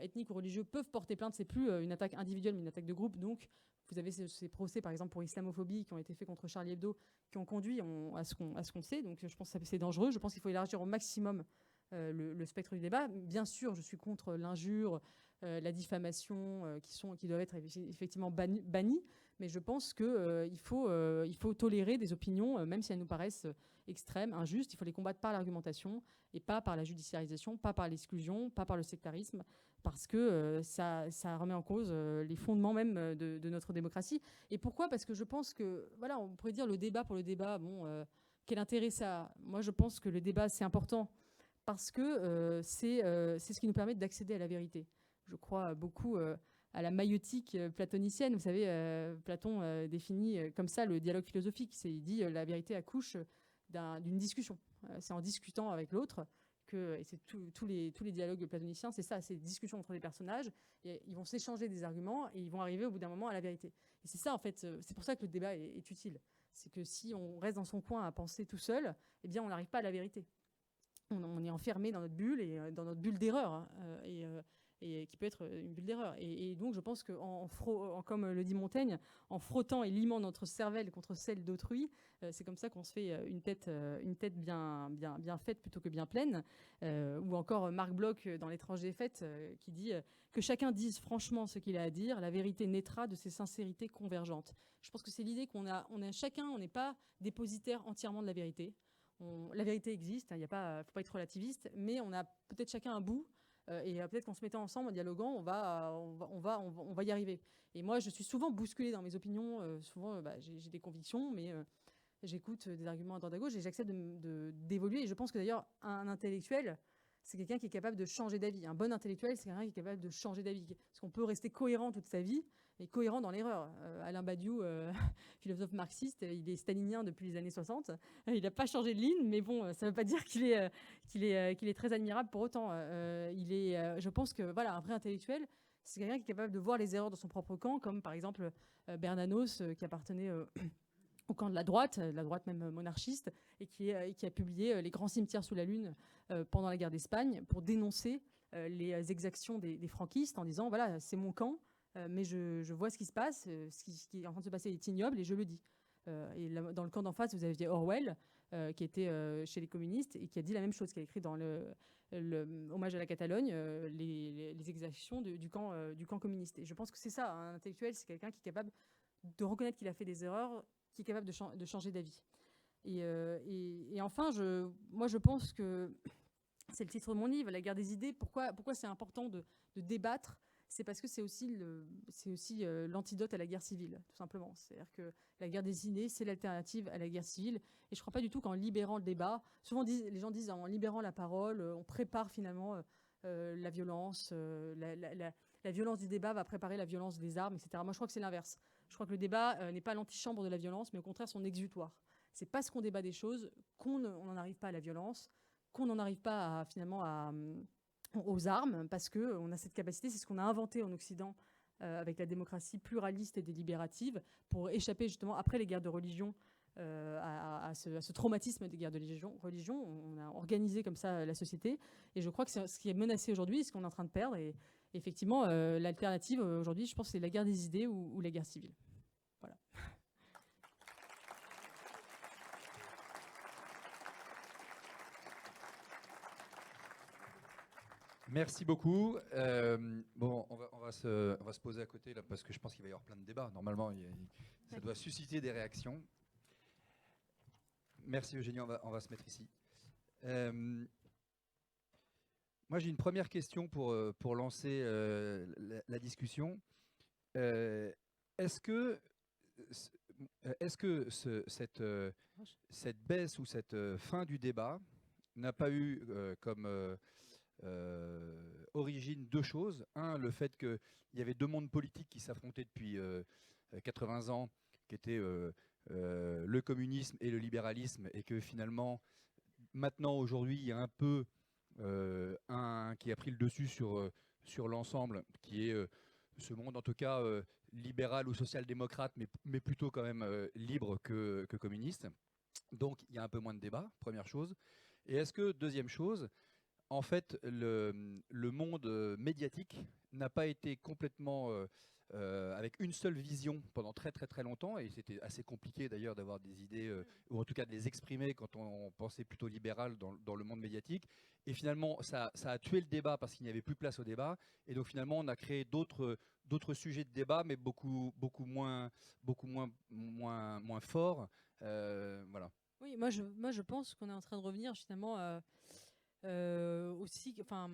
ethniques ou religieux peuvent porter plainte. C'est plus une attaque individuelle mais une attaque de groupe. Donc vous avez ces procès par exemple pour islamophobie qui ont été faits contre Charlie Hebdo, qui ont conduit à ce qu'on sait. Donc je pense que c'est dangereux. Je pense qu'il faut élargir au maximum le spectre du débat. Bien sûr, je suis contre l'injure, la diffamation, qui doivent être effectivement bannies. Mais je pense qu'il faut tolérer des opinions, même si elles nous paraissent extrêmes, injustes. Il faut les combattre par l'argumentation et pas par la judiciarisation, pas par l'exclusion, pas par le sectarisme, parce que ça remet en cause les fondements même de notre démocratie. Et pourquoi ? Parce que je pense que, voilà, on pourrait dire le débat pour le débat, quel intérêt ça a ? Moi, je pense que le débat, c'est important parce que c'est ce qui nous permet d'accéder à la vérité. Je crois beaucoup à la maïeutique platonicienne. Vous savez, Platon définit comme ça le dialogue philosophique. Il dit la vérité accouche d'une discussion. C'est en discutant avec l'autre et c'est tous les dialogues platoniciens, c'est ça, c'est des discussions entre les personnages. Et ils vont s'échanger des arguments et ils vont arriver au bout d'un moment à la vérité. Et c'est ça, en fait, c'est pour ça que le débat est utile. C'est que si on reste dans son coin à penser tout seul, eh bien, on n'arrive pas à la vérité. On est enfermé dans notre bulle et dans notre bulle d'erreur. Et qui peut être une bulle d'erreur. Et donc, je pense que, comme le dit Montaigne, en frottant et limant notre cervelle contre celle d'autrui, c'est comme ça qu'on se fait une tête bien faite plutôt que bien pleine. Ou encore Marc Bloch dans L'étrange défaite qui dit que chacun dise franchement ce qu'il a à dire, la vérité naîtra de ses sincérités convergentes. Je pense que c'est l'idée qu'on a chacun, on n'est pas dépositaire entièrement de la vérité. La vérité existe, il ne faut pas être relativiste, mais on a peut-être chacun un bout. Et peut-être qu'en se mettant ensemble, en dialoguant, on va y arriver. Et moi, je suis souvent bousculée dans mes opinions. Souvent, j'ai des convictions, mais j'écoute des arguments à droite à gauche et j'accepte d'évoluer. Et je pense que d'ailleurs, un intellectuel, c'est quelqu'un qui est capable de changer d'avis. Un bon intellectuel, c'est quelqu'un qui est capable de changer d'avis. Parce qu'on peut rester cohérent toute sa vie, et cohérent dans l'erreur. Alain Badiou, philosophe marxiste, il est stalinien depuis les années 60. Il n'a pas changé de ligne, mais bon, ça ne veut pas dire qu'il est très admirable pour autant. Je pense que voilà, un vrai intellectuel, c'est quelqu'un qui est capable de voir les erreurs de son propre camp, comme par exemple Bernanos, qui appartenait au camp de la droite même monarchiste, et qui a publié Les grands cimetières sous la lune pendant la guerre d'Espagne pour dénoncer les exactions des franquistes en disant voilà, c'est mon camp, mais je vois ce qui se passe, ce qui est en train de se passer est ignoble et je le dis. Et dans le camp d'en face, vous aviez Orwell, qui était chez les communistes et qui a dit la même chose, qui a écrit dans le Hommage à la Catalogne les exactions du camp communiste. Et je pense que c'est ça, un intellectuel, c'est quelqu'un qui est capable de reconnaître qu'il a fait des erreurs, qui est capable de changer d'avis. Et enfin, moi je pense que c'est le titre de mon livre, La guerre des idées. Pourquoi c'est important de débattre ? C'est parce que c'est aussi l'antidote à la guerre civile, tout simplement. C'est-à-dire que la guerre des idées, c'est l'alternative à la guerre civile. Et je ne crois pas du tout qu'en libérant le débat, souvent les gens disent en libérant la parole, on prépare finalement la violence, la violence du débat va préparer la violence des armes, etc. Moi, je crois que c'est l'inverse. Je crois que le débat n'est pas l'antichambre de la violence, mais au contraire son exutoire. C'est parce qu'on débat des choses qu'on n'en arrive pas à la violence, qu'on n'en arrive pas aux armes, parce qu'on a cette capacité, c'est ce qu'on a inventé en Occident avec la démocratie pluraliste et délibérative, pour échapper justement, après les guerres de religion, à ce traumatisme des guerres de religion. On a organisé comme ça la société. Et je crois que c'est ce qui est menacé aujourd'hui, ce qu'on est en train de perdre. Et effectivement, l'alternative aujourd'hui, je pense, c'est la guerre des idées ou la guerre civile. Voilà. Merci beaucoup. Bon, on va se poser à côté là parce que je pense qu'il va y avoir plein de débats. Normalement, ça doit susciter des réactions. Merci Eugénie, on va se mettre ici. Moi, j'ai une première question pour lancer la discussion. Est-ce que cette baisse ou cette fin du débat n'a pas eu comme origine deux choses? Un, le fait qu'il y avait deux mondes politiques qui s'affrontaient depuis 80 ans, qui étaient le communisme et le libéralisme, et que finalement, maintenant, aujourd'hui, il y a un peu un qui a pris le dessus sur l'ensemble, qui est ce monde, en tout cas, libéral ou social-démocrate, mais plutôt quand même libre que communiste. Donc, il y a un peu moins de débat, première chose. Et est-ce que, deuxième chose, en fait, le monde médiatique n'a pas été complètement avec une seule vision pendant très très très longtemps, et c'était assez compliqué d'ailleurs d'avoir des idées, ou en tout cas de les exprimer quand on pensait plutôt libéral dans le monde médiatique. Et finalement, ça a tué le débat parce qu'il n'y avait plus place au débat. Et donc finalement, on a créé d'autres sujets de débat, mais beaucoup moins forts. Voilà. Oui, moi je pense qu'on est en train de revenir finalement aussi, enfin,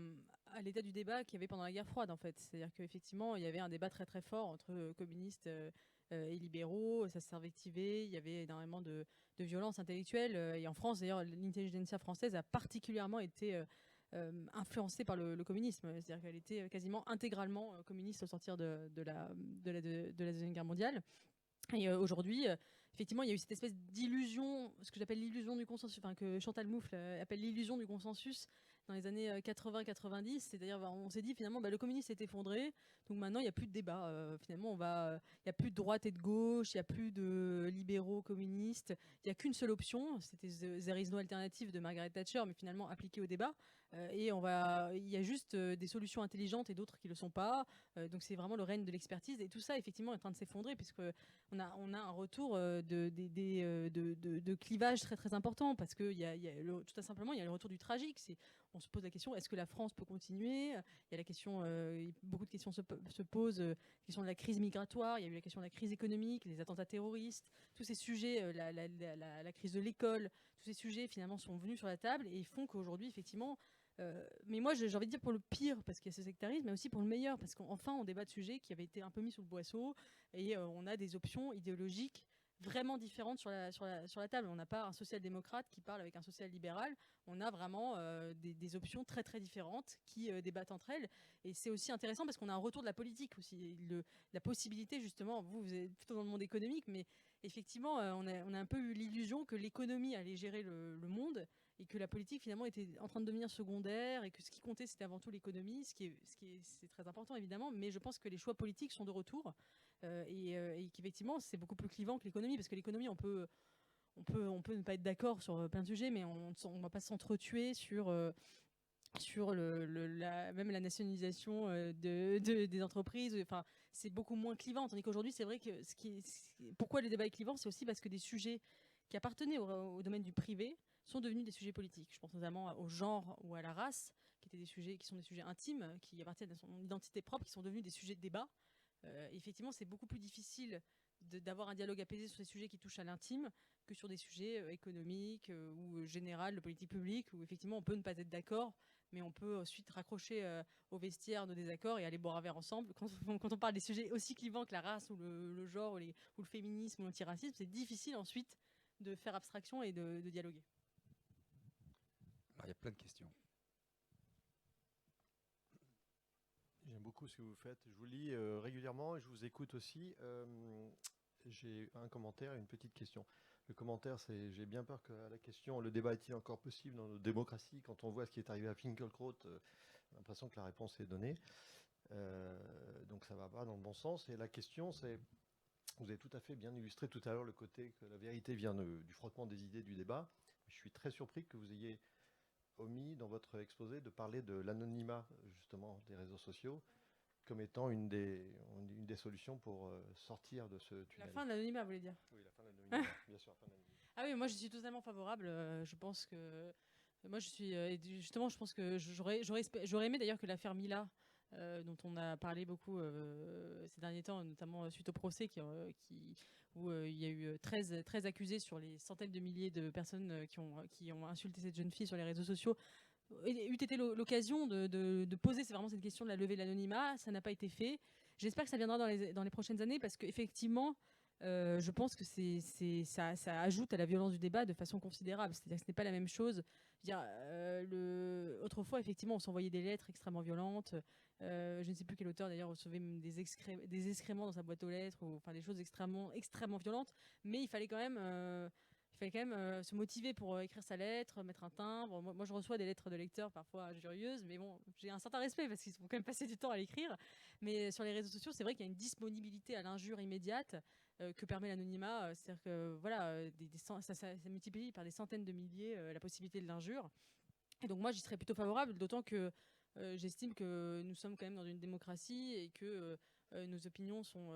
à l'état du débat qu'il y avait pendant la guerre froide en fait. C'est-à-dire qu'effectivement, il y avait un débat très très fort entre communistes et libéraux, ça s'invectivait, il y avait énormément de violence intellectuelle. Et en France, d'ailleurs, l'intelligentsia française a particulièrement été influencée par le communisme. C'est-à-dire qu'elle était quasiment intégralement communiste au sortir de la Deuxième Guerre mondiale. Et aujourd'hui, effectivement, il y a eu cette espèce d'illusion, ce que j'appelle l'illusion du consensus, enfin que Chantal Moufle appelle l'illusion du consensus dans les années 80-90. C'est-à-dire, on s'est dit finalement, le communisme s'est effondré, donc maintenant il n'y a plus de débat. Finalement, il n'y a plus de droite et de gauche, il n'y a plus de libéraux communistes, il n'y a qu'une seule option, c'était There is no alternative de Margaret Thatcher, mais finalement appliquée au débat. Et il y a juste des solutions intelligentes et d'autres qui ne le sont pas. Donc c'est vraiment le règne de l'expertise. Et tout ça, effectivement, est en train de s'effondrer, puisque on a un retour de clivage très très important, parce que tout simplement il y a le retour du tragique. On se pose la question, est-ce que la France peut continuer? Il y a la question, beaucoup de questions se posent, la question de la crise migratoire, il y a eu la question de la crise économique, les attentats terroristes, tous ces sujets, la crise de l'école, tous ces sujets finalement sont venus sur la table et font qu'aujourd'hui effectivement, mais moi j'ai envie de dire pour le pire, parce qu'il y a ce sectarisme, mais aussi pour le meilleur, parce qu'enfin on débat de sujets qui avaient été un peu mis sous le boisseau, et on a des options idéologiques vraiment différentes sur la table. On n'a pas un social-démocrate qui parle avec un social-libéral, on a vraiment des options très très différentes qui débattent entre elles. Et c'est aussi intéressant parce qu'on a un retour de la politique aussi, la possibilité justement, vous êtes plutôt dans le monde économique, mais effectivement on a un peu eu l'illusion que l'économie allait gérer le monde, et que la politique finalement était en train de devenir secondaire, et que ce qui comptait c'était avant tout l'économie, c'est très important évidemment, mais je pense que les choix politiques sont de retour, et qu'effectivement c'est beaucoup plus clivant que l'économie, parce que l'économie on peut ne pas être d'accord sur plein de sujets, mais on ne va pas s'entretuer sur même la nationalisation des entreprises. Enfin, c'est beaucoup moins clivant, tandis qu'aujourd'hui c'est vrai que pourquoi le débat est clivant, c'est aussi parce que des sujets qui appartenaient au domaine du privé sont devenus des sujets politiques. Je pense notamment au genre ou à la race, qui sont des sujets intimes, qui appartiennent à son identité propre, qui sont devenus des sujets de débat. Effectivement, c'est beaucoup plus difficile d'avoir un dialogue apaisé sur des sujets qui touchent à l'intime que sur des sujets économiques ou général de politique publique, où effectivement on peut ne pas être d'accord, mais on peut ensuite raccrocher au vestiaire nos désaccords et aller boire un verre ensemble. Quand on parle des sujets aussi clivants que la race ou le genre ou le féminisme ou l'antiracisme, c'est difficile ensuite de faire abstraction et de dialoguer. Alors, il y a plein de questions. J'aime beaucoup ce que vous faites. Je vous lis régulièrement et je vous écoute aussi. J'ai un commentaire et une petite question. Le commentaire, c'est: j'ai bien peur que la question, le débat est-il encore possible dans nos démocraties? Quand on voit ce qui est arrivé à Finkielkraut, on a l'impression que la réponse est donnée. Donc ça ne va pas dans le bon sens. Et la question, c'est: Vous avez tout à fait bien illustré tout à l'heure le côté que la vérité vient du frottement des idées, du débat. Je suis très surpris que vous ayez omis dans votre exposé de parler de l'anonymat justement des réseaux sociaux comme étant une des solutions pour sortir de ce tunnel. La fin de l'anonymat, vous voulez dire? Oui, la fin de l'anonymat, bien sûr. La fin de l'anonymat. Ah oui, moi je suis totalement favorable. Je pense que moi je suis justement, je pense que j'aurais aimé d'ailleurs que l'affaire Mila, dont on a parlé beaucoup ces derniers temps, notamment suite au procès où il y a eu 13 accusés sur les centaines de milliers de personnes qui ont insulté cette jeune fille sur les réseaux sociaux, eût été l'occasion de poser vraiment cette question de la levée de l'anonymat. Ça n'a pas été fait. J'espère que ça viendra dans les prochaines années, parce qu'effectivement, je pense que ça ajoute à la violence du débat de façon considérable. C'est-à-dire que ce n'est pas la même chose. Je veux dire, autrefois, effectivement, on s'envoyait des lettres extrêmement violentes. Je ne sais plus quel auteur, d'ailleurs, recevait même des excréments dans sa boîte aux lettres, ou enfin des choses extrêmement, extrêmement violentes. Mais il fallait quand même se motiver pour écrire sa lettre, mettre un timbre. Moi, je reçois des lettres de lecteurs parfois injurieuses, mais bon, j'ai un certain respect parce qu'ils ont quand même passé du temps à l'écrire. Mais sur les réseaux sociaux, c'est vrai qu'il y a une disponibilité à l'injure immédiate que permet l'anonymat. C'est-à-dire que voilà, ça multiplie par des centaines de milliers la possibilité de l'injure. Et donc moi, j'y serais plutôt favorable, d'autant que j'estime que nous sommes quand même dans une démocratie et que nos opinions sont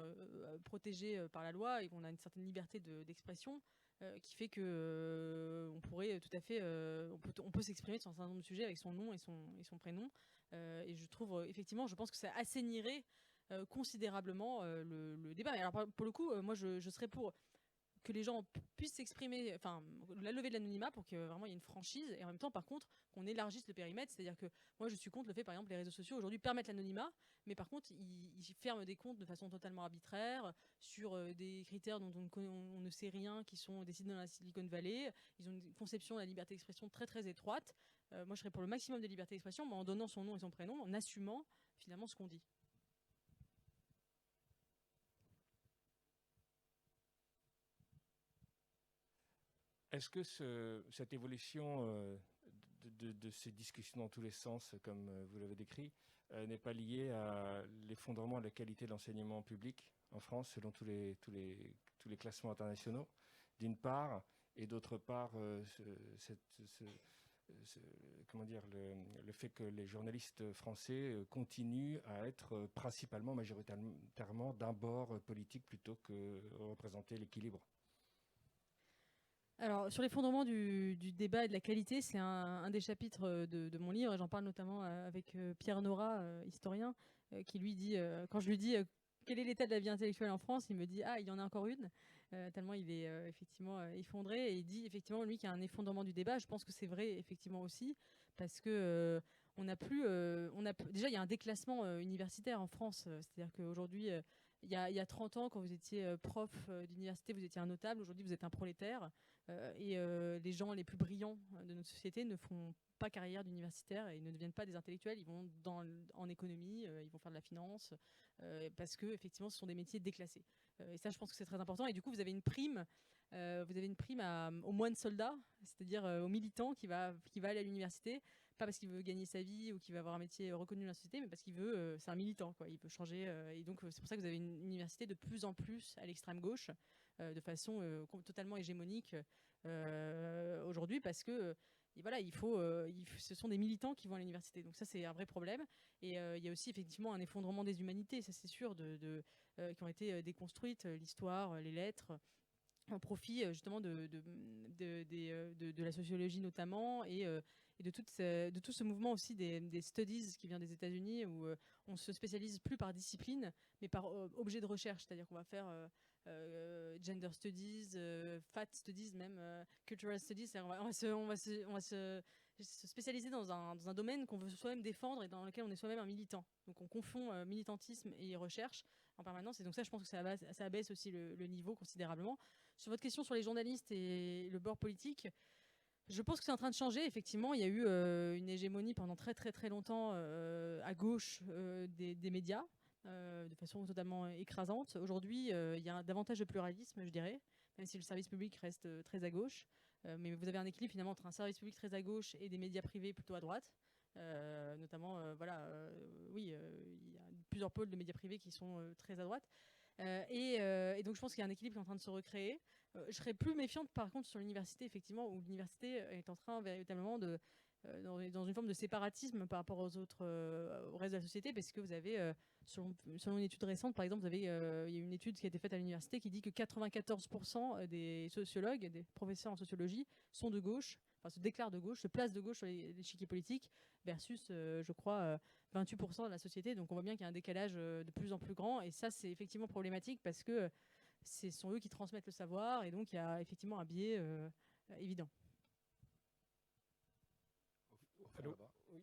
protégées par la loi et qu'on a une certaine liberté d'expression. Qui fait que on pourrait tout à fait, on peut s'exprimer sur un certain nombre de sujets avec son nom et son prénom. Et je trouve effectivement, je pense que ça assainirait considérablement le débat. Et alors pour le coup, moi je serais pour que les gens puissent s'exprimer, enfin la levée de l'anonymat pour que vraiment il y ait une franchise, et en même temps par contre qu'on élargisse le périmètre. C'est-à-dire que moi je suis contre le fait, par exemple, les réseaux sociaux aujourd'hui permettent l'anonymat, mais par contre ils ferment des comptes de façon totalement arbitraire sur des critères dont on ne sait rien, qui sont décidés dans la Silicon Valley. Ils ont une conception de la liberté d'expression très très étroite. Moi je serais pour le maximum de liberté d'expression, mais en donnant son nom et son prénom, en assumant finalement ce qu'on dit. Est-ce que cette évolution de ces discussions dans tous les sens, comme vous l'avez décrit, n'est pas liée à l'effondrement de la qualité de l'enseignement public en France, selon tous les classements internationaux, d'une part, et d'autre part, comment dire, le fait que les journalistes français continuent à être principalement, majoritairement, d'un bord politique plutôt que représenter l'équilibre? Alors, sur l'effondrement du débat et de la qualité, c'est un des chapitres de mon livre, et j'en parle notamment avec Pierre Nora, historien, qui lui dit, quand je lui dis quel est l'état de la vie intellectuelle en France, il me dit il y en a encore une, tellement il est effectivement effondré, et il dit effectivement, lui, qu'il y a un effondrement du débat. Je pense que c'est vrai effectivement aussi, parce que on n'a plus, déjà il y a un déclassement universitaire en France, c'est-à-dire qu'aujourd'hui, il y a 30 ans, quand vous étiez prof d'université, vous étiez un notable. Aujourd'hui, vous êtes un prolétaire. Et les gens les plus brillants de notre société ne font pas carrière d'universitaire et ne deviennent pas des intellectuels. Ils vont en économie, ils vont faire de la finance, parce que effectivement, ce sont des métiers déclassés. Et ça, je pense que c'est très important. Et du coup, vous avez une prime. Aux moine soldat, c'est-à-dire aux militant qui va aller à l'université, pas parce qu'il veut gagner sa vie ou qu'il va avoir un métier reconnu dans la société, mais parce qu'il veut, c'est un militant, quoi. Il veut changer. Et donc, c'est pour ça que vous avez une université de plus en plus à l'extrême gauche, de façon totalement hégémonique aujourd'hui, parce que voilà, ce sont des militants qui vont à l'université. Donc ça, c'est un vrai problème. Et il y a aussi effectivement un effondrement des humanités, ça c'est sûr, qui ont été déconstruites, l'histoire, les lettres, en profit justement de la sociologie notamment, et de tout ce mouvement aussi des studies qui vient des États-Unis, où on se spécialise plus par discipline, mais par objet de recherche. C'est-à-dire qu'on va faire gender studies, fat studies, même cultural studies. On va se spécialiser dans un domaine qu'on veut soi-même défendre et dans lequel on est soi-même un militant. Donc on confond militantisme et recherche en permanence. Et donc ça, je pense que ça abaisse aussi le niveau considérablement. Sur votre question sur les journalistes et le bord politique, je pense que c'est en train de changer. Effectivement, il y a eu une hégémonie pendant très très très longtemps à gauche des médias, de façon totalement écrasante. Aujourd'hui, il y a davantage de pluralisme, je dirais, même si le service public reste très à gauche. Mais vous avez un équilibre finalement entre un service public très à gauche et des médias privés plutôt à droite. Notamment, il y a plusieurs pôles de médias privés qui sont très à droite. Et donc je pense qu'il y a un équilibre qui est en train de se recréer. Je serais plus méfiante par contre sur l'université, effectivement, où l'université est en train véritablement de dans une forme de séparatisme par rapport aux autres, au reste de la société, parce que vous avez, selon une étude récente, par exemple, il y a une étude qui a été faite à l'université qui dit que 94% des sociologues, des professeurs en sociologie, sont de gauche, enfin se déclarent de gauche, se placent de gauche sur l'échiquier politique, versus, je crois, 28% de la société. Donc on voit bien qu'il y a un décalage de plus en plus grand, et ça c'est effectivement problématique parce que ce sont eux qui transmettent le savoir, et donc il y a effectivement un biais évident. Allô,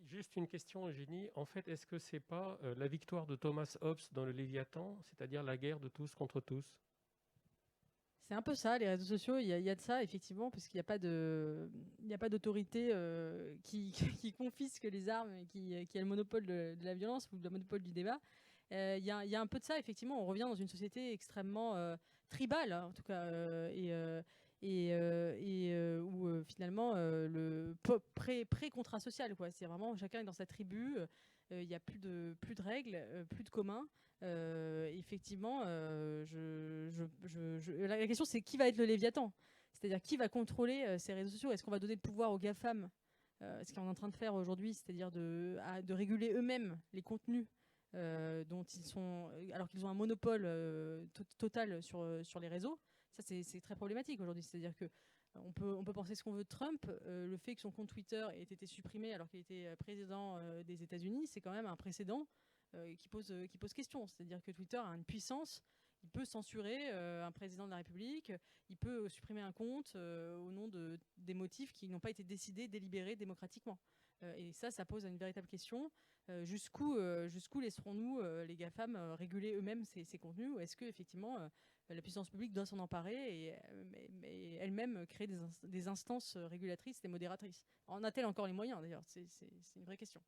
juste une question, Eugénie. En fait, est-ce que c'est pas la victoire de Thomas Hobbes dans le Léviathan, c'est-à-dire la guerre de tous contre tous? C'est un peu ça, les réseaux sociaux, il y a de ça, effectivement, parce qu'il n'y a pas d'autorité qui confisque les armes et qui a le monopole de la violence ou le monopole du débat. Il y a un peu de ça, effectivement. On revient dans une société extrêmement tribale, hein, en tout cas, où finalement le pré-contrat social, quoi. C'est vraiment chacun est dans sa tribu. Il n'y a plus de règles, plus de communs. Effectivement, la question c'est qui va être le Léviathan, c'est-à-dire qui va contrôler ces réseaux sociaux. Est-ce qu'on va donner le pouvoir aux GAFAM, ce qu'on est en train de faire aujourd'hui, c'est-à-dire de réguler eux-mêmes les contenus dont ils sont, alors qu'ils ont un monopole total sur les réseaux. Ça c'est très problématique aujourd'hui, c'est-à-dire que on peut penser ce qu'on veut de Trump. Le fait que son compte Twitter ait été supprimé alors qu'il était président des États-Unis, c'est quand même un précédent qui pose question. C'est-à-dire que Twitter a une puissance, il peut censurer un président de la République, il peut supprimer un compte au nom des motifs qui n'ont pas été décidés, délibérés démocratiquement. Et ça pose une véritable question. Jusqu'où laisserons-nous les GAFAM réguler eux-mêmes ces contenus, ou est-ce que effectivement la puissance publique doit s'en emparer et elle-même créer des instances régulatrices et modératrices? En a-t-elle encore les moyens, d'ailleurs? C'est une vraie question.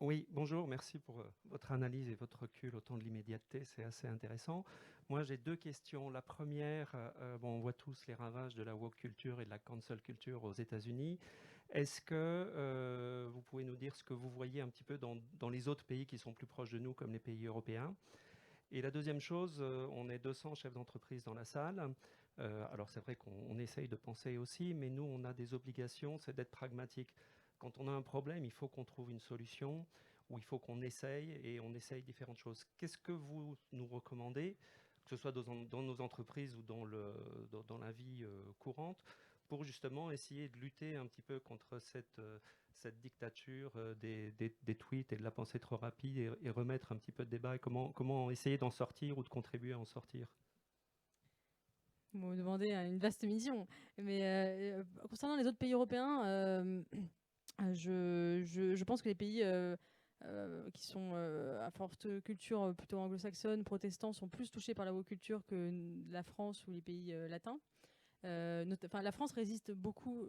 Oui, bonjour, merci pour votre analyse et votre recul au temps de l'immédiateté, c'est assez intéressant. Moi, j'ai deux questions. La première, on voit tous les ravages de la woke culture et de la cancel culture aux États-Unis. Est-ce que vous pouvez nous dire ce que vous voyez un petit peu dans les autres pays qui sont plus proches de nous, comme les pays européens? Et la deuxième chose, on est 200 chefs d'entreprise dans la salle. Alors c'est vrai qu'on essaye de penser aussi, mais nous, on a des obligations, c'est d'être pragmatique. Quand on a un problème, il faut qu'on trouve une solution, ou il faut qu'on essaye, et on essaye différentes choses. Qu'est-ce que vous nous recommandez, que ce soit dans nos entreprises ou dans la vie courante, pour justement essayer de lutter un petit peu contre cette dictature des tweets et de la pensée trop rapide, et remettre un petit peu de débat, et comment essayer d'en sortir ou de contribuer à en sortir? Vous me demandez une vaste mission. Mais concernant les autres pays européens, je pense que les pays qui sont à forte culture plutôt anglo-saxonne, protestants, sont plus touchés par la woke culture que la France ou les pays latins. La France résiste beaucoup,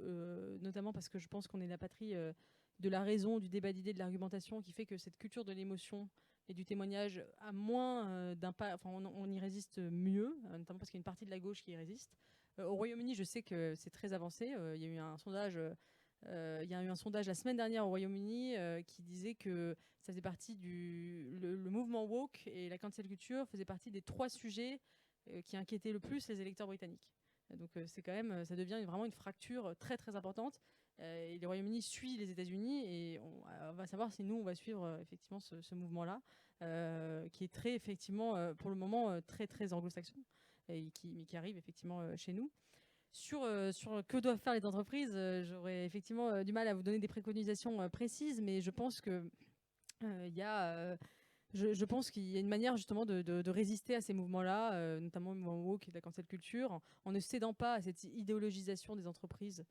notamment parce que je pense qu'on est la patrie de la raison, du débat d'idées, de l'argumentation, qui fait que cette culture de l'émotion et du témoignage a moins d'impact. Enfin, on y résiste mieux, notamment parce qu'il y a une partie de la gauche qui y résiste. Au Royaume-Uni, je sais que c'est très avancé. Il y a eu un sondage. Il y a eu un sondage la semaine dernière au Royaume-Uni qui disait que ça faisait partie le mouvement woke et la cancel culture faisait partie des 3 sujets qui inquiétaient le plus les électeurs britanniques. Donc c'est quand même, ça devient vraiment une fracture très très importante. Et le Royaume-Uni suit les États-Unis, et on va savoir si nous on va suivre effectivement ce mouvement-là, qui est très effectivement pour le moment très très anglo-saxon, mais qui arrive effectivement chez nous. Sur que doivent faire les entreprises, j'aurais effectivement du mal à vous donner des préconisations précises, mais je pense que je pense qu'il y a une manière justement de résister à ces mouvements-là, notamment le mouvement woke et de la cancel culture, en ne cédant pas à cette idéologisation des entreprises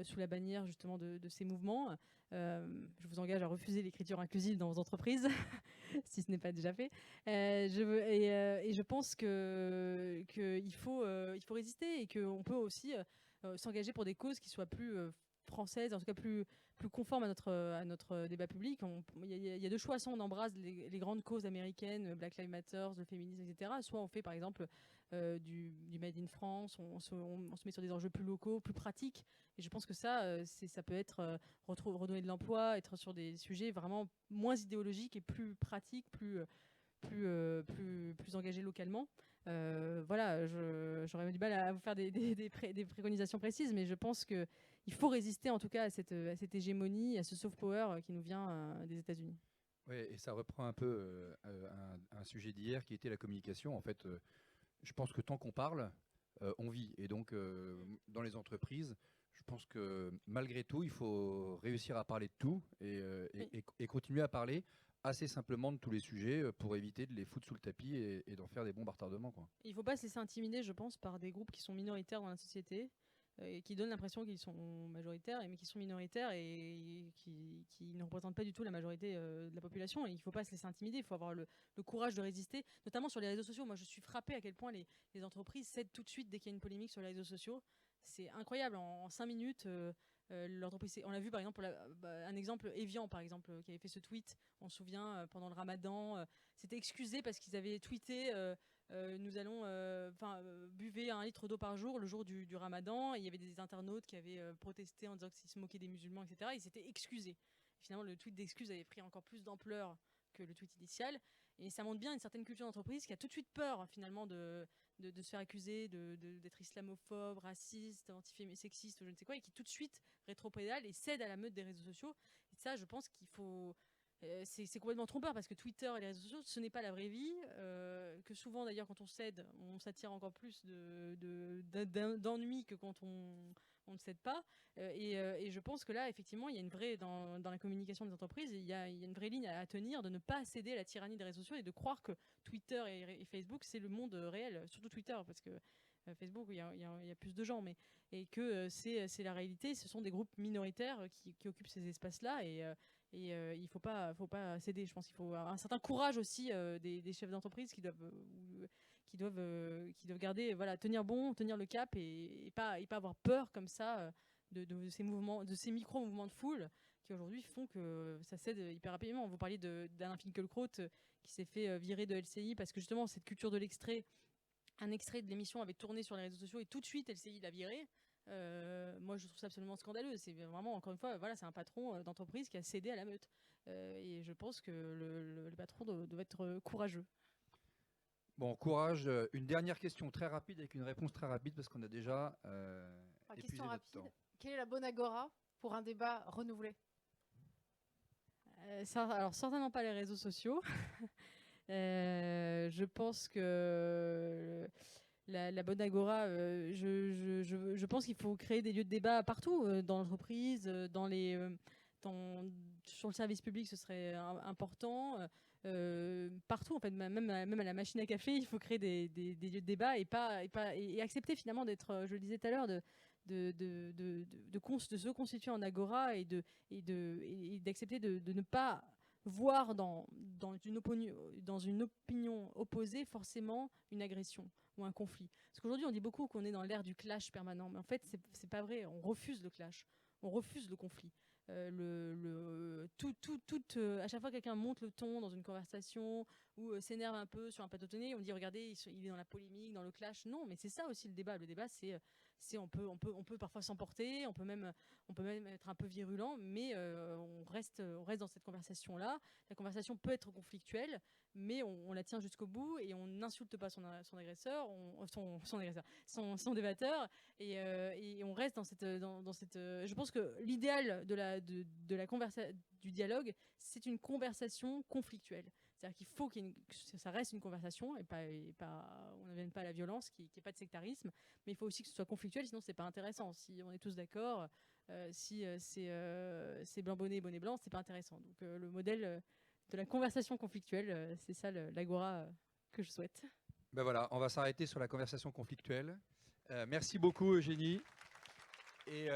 sous la bannière justement de ces mouvements. Je vous engage à refuser l'écriture inclusive dans vos entreprises, si ce n'est pas déjà fait. Et je pense qu'il faut résister, et qu'on peut aussi s'engager pour des causes qui soient plus françaises, en tout cas plus conformes à notre débat public. Il y a 2 choix: soit on embrasse les grandes causes américaines, Black Lives Matter, le féminisme, etc. Soit on fait par exemple du Made in France, on se met sur des enjeux plus locaux, plus pratiques. Et je pense que ça peut être redonner de l'emploi, être sur des sujets vraiment moins idéologiques et plus pratiques, plus engagés localement. Voilà, j'aurais du mal à vous faire des préconisations précises, mais je pense qu'il faut résister en tout cas à cette hégémonie, à ce soft power qui nous vient des États-Unis. Oui, et ça reprend un peu un sujet d'hier qui était la communication. En fait, je pense que tant qu'on parle, on vit. Et donc, dans les entreprises, je pense que malgré tout, il faut réussir à parler de tout et continuer à parler assez simplement de tous les sujets pour éviter de les foutre sous le tapis et d'en faire des bombes à retardement, quoi. Il ne faut pas se laisser intimider, je pense, par des groupes qui sont minoritaires dans la société et qui donnent l'impression qu'ils sont majoritaires, mais qui sont minoritaires et qui ne représentent pas du tout la majorité de la population. Et il ne faut pas se laisser intimider, il faut avoir le courage de résister, notamment sur les réseaux sociaux. Moi, je suis frappée à quel point les entreprises cèdent tout de suite dès qu'il y a une polémique sur les réseaux sociaux. C'est incroyable, en 5 minutes... l'entreprise, on l'a vu par exemple, un exemple, Evian par exemple, qui avait fait ce tweet, on se souvient, pendant le ramadan, s'était excusé parce qu'ils avaient tweeté nous allons buvez 1 litre d'eau par jour le jour du ramadan, et il y avait des internautes qui avaient protesté en disant qu'ils se moquaient des musulmans, etc. Ils s'étaient excusés. Finalement, le tweet d'excuse avait pris encore plus d'ampleur que le tweet initial, et ça montre bien une certaine culture d'entreprise qui a tout de suite peur finalement de se faire accuser d'être islamophobe, raciste, antiféministe, sexiste, je ne sais quoi, et qui tout de suite rétropédale et cède à la meute des réseaux sociaux. Et ça, je pense qu'il faut... c'est complètement trompeur, parce que Twitter et les réseaux sociaux, ce n'est pas la vraie vie, que souvent d'ailleurs quand on cède, on s'attire encore plus d'ennuis que quand on ne cède pas. Et je pense que là, effectivement, il y a une vraie, dans la communication des entreprises, il y a une vraie ligne à tenir, de ne pas céder à la tyrannie des réseaux sociaux et de croire que Twitter et Facebook, c'est le monde réel, surtout Twitter, parce que Facebook, il y a plus de gens, et que c'est la réalité. Ce sont des groupes minoritaires qui occupent ces espaces-là, et il ne faut pas céder. Je pense qu'il faut avoir un certain courage aussi des chefs d'entreprise qui doivent garder, voilà, tenir le cap, et pas avoir peur comme ça de ces mouvements, de ces micro-mouvements de foule qui aujourd'hui font que ça cède hyper rapidement. Vous parliez d'Alain Finkielkraut qui s'est fait virer de LCI parce que justement cette culture de l'extrait, un extrait de l'émission avait tourné sur les réseaux sociaux et tout de suite LCI l'a viré. Moi je trouve ça absolument scandaleux. C'est vraiment, encore une fois, voilà, c'est un patron d'entreprise qui a cédé à la meute. Et je pense que le patron doit être courageux. Bon, courage. Une dernière question très rapide avec une réponse très rapide parce qu'on a déjà épuisé question notre rapide. temps. Quelle est la bonne agora pour un débat renouvelé? Alors certainement pas les réseaux sociaux. Je pense que la bonne agora, je pense qu'il faut créer des lieux de débat partout, dans l'entreprise, sur le service public, ce serait important. Partout, en fait, même à la machine à café, il faut créer des lieux de débat et accepter finalement d'être, je le disais tout à l'heure, de se constituer en agora et d'accepter de ne pas voir dans une opinion opposée forcément une agression ou un conflit. Parce qu'aujourd'hui, on dit beaucoup qu'on est dans l'ère du clash permanent, mais en fait, c'est pas vrai. On refuse le clash, on refuse le conflit. À chaque fois que quelqu'un monte le ton dans une conversation ou s'énerve un peu sur un plateau télé, on dit regardez, il est dans la polémique, dans le clash. Non, mais c'est ça aussi le débat. Le débat, c'est on peut parfois s'emporter, on peut même être un peu virulent, mais on reste dans cette conversation-là. La conversation peut être conflictuelle, mais on la tient jusqu'au bout et on n'insulte pas son agresseur, son débatteur, et on reste dans cette. Je pense que l'idéal du dialogue, c'est une conversation conflictuelle. C'est-à-dire qu'il faut que ça reste une conversation et on ne vienne pas à la violence, qu'il n'y ait pas de sectarisme, mais il faut aussi que ce soit conflictuel, sinon c'est pas intéressant. Si on est tous d'accord, si c'est blanc bonnet blanc, c'est pas intéressant. Donc le modèle de la conversation conflictuelle, c'est ça l'agora que je souhaite. Ben voilà, on va s'arrêter sur la conversation conflictuelle. Merci beaucoup Eugénie. Et